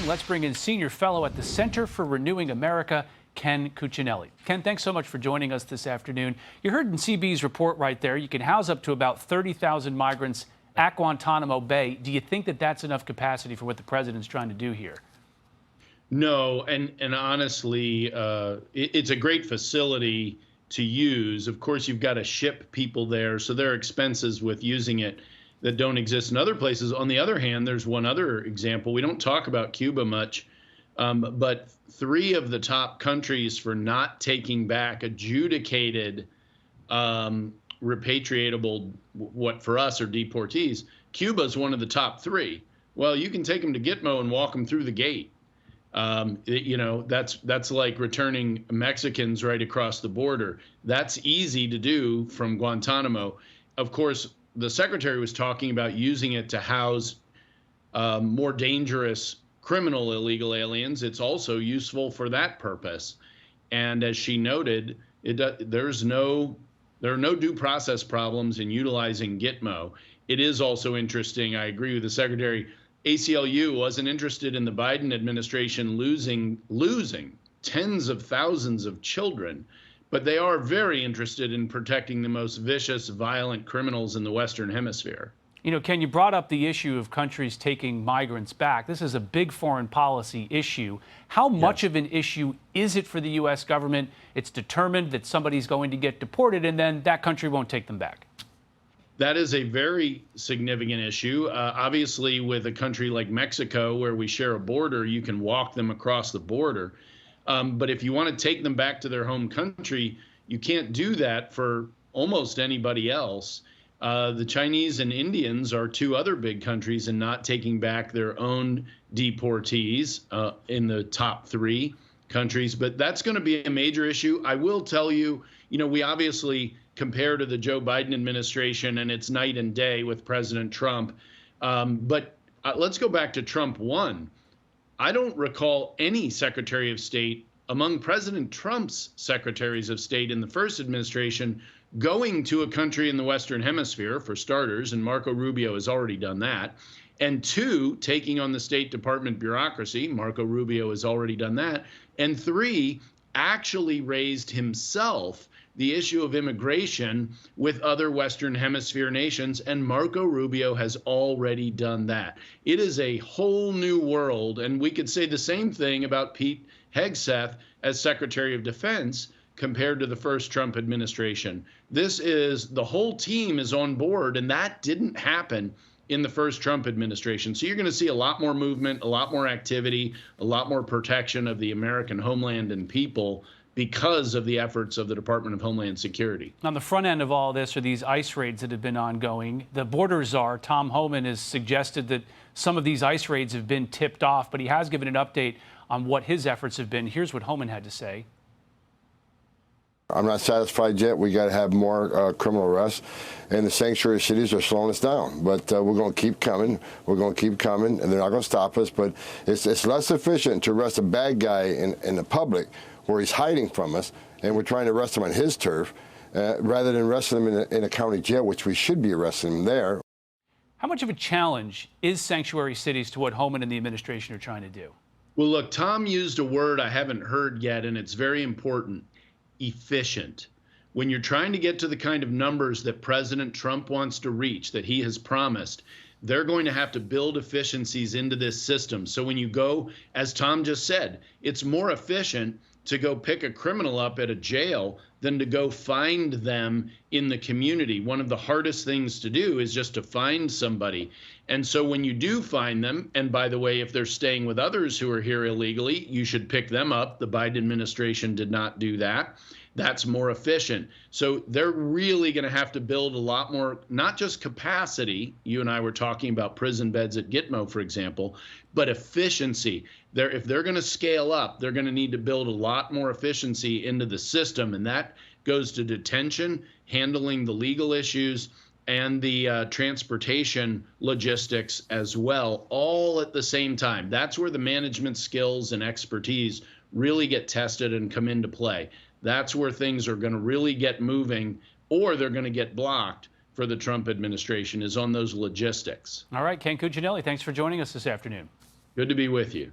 let's bring in Senior Fellow at the Center for Renewing America, Ken Cuccinelli. Ken, thanks so much for joining us this afternoon. You heard in CB's report right there, you can house up to about 30,000 migrants at Guantanamo Bay. Do you think that that's enough capacity for what the president's trying to do here? No, and honestly, it's a great facility to use. Of course, you've got to ship people there, so there are expenses with using it that don't exist in other places. On the other hand, there's one other example. We don't talk about Cuba much, but 3 of the top countries for not taking back adjudicated repatriatable, what for us are deportees, Cuba's one of the top 3. Well, you can take them to Gitmo and walk them through the gate. That's like returning Mexicans right across the border. That's easy to do from Guantanamo. Of course, the secretary was talking about using it to house more dangerous criminal illegal aliens. It's also useful for that purpose. And as she noted, there are no due process problems in utilizing Gitmo. It is also interesting, I agree with the secretary, ACLU wasn't interested in the Biden administration losing tens of thousands of children, but they are very interested in protecting the most vicious, violent criminals in the Western Hemisphere. You know, Ken, you brought up the issue of countries taking migrants back. This is a big foreign policy issue. How much of an issue is it for the U.S. government? It's determined that somebody's going to get deported, and then that country won't take them back. That is a very significant issue. Obviously, with a country like Mexico, where we share a border, you can walk them across the border. But if you want to take them back to their home country, you can't do that for almost anybody else. The Chinese and Indians are 2 other big countries in not taking back their own deportees in the top 3 countries. But that's going to be a major issue. I will tell you, we obviously compare to the Joe Biden administration, and it's night and day with President Trump. But let's go back to Trump 1. I don't recall any Secretary of State among President Trump's secretaries of state in the first administration going to a country in the Western Hemisphere, for starters, and Marco Rubio has already done that. And 2, taking on the State Department bureaucracy. Marco Rubio has already done that. And 3, actually raised himself the issue of immigration with other Western Hemisphere nations, and Marco Rubio has already done that. It is a whole new world, and we could say the same thing about Pete Hegseth as Secretary of Defense compared to the first Trump administration. The whole team is on board, and that didn't happen in the first Trump administration. So you're going to see a lot more movement, a lot more activity, a lot more protection of the American homeland and people because of the efforts of the Department of Homeland Security. On the front end of all this are these ICE raids that have been ongoing. The border czar, Tom Homan, has suggested that some of these ICE raids have been tipped off, but he has given an update on what his efforts have been. Here's what Homan had to say. I'm not satisfied yet. We got to have more criminal arrests, and the sanctuary cities are slowing us down. But we're going to keep coming. We're going to keep coming, and they're not going to stop us. But it's less efficient to arrest a bad guy in the public where he's hiding from us, and we're trying to arrest him on his turf, rather than arresting him in a county jail, which we should be arresting him there. How much of a challenge is sanctuary cities to what Homan and the administration are trying to do? Well, look, Tom used a word I haven't heard yet, and it's very important: efficient. When you're trying to get to the kind of numbers that President Trump wants to reach, that he has promised, they're going to have to build efficiencies into this system. So when you go, as Tom just said, it's more efficient to go pick a criminal up at a jail than to go find them in the community. One of the hardest things to do is just to find somebody. And so when you do find them, and by the way, if they're staying with others who are here illegally, you should pick them up. The Biden administration did not do that. That's more efficient. So they're really going to have to build a lot more, not just capacity. You and I were talking about prison beds at Gitmo, for example, but efficiency. If they're going to scale up, they're going to need to build a lot more efficiency into the system. And that goes to detention, handling the legal issues, and the transportation logistics as well, all at the same time. That's where the management skills and expertise really get tested and come into play. That's where things are going to really get moving, or they're going to get blocked for the Trump administration, is on those logistics. All right, Ken Cuccinelli, thanks for joining us this afternoon. Good to be with you.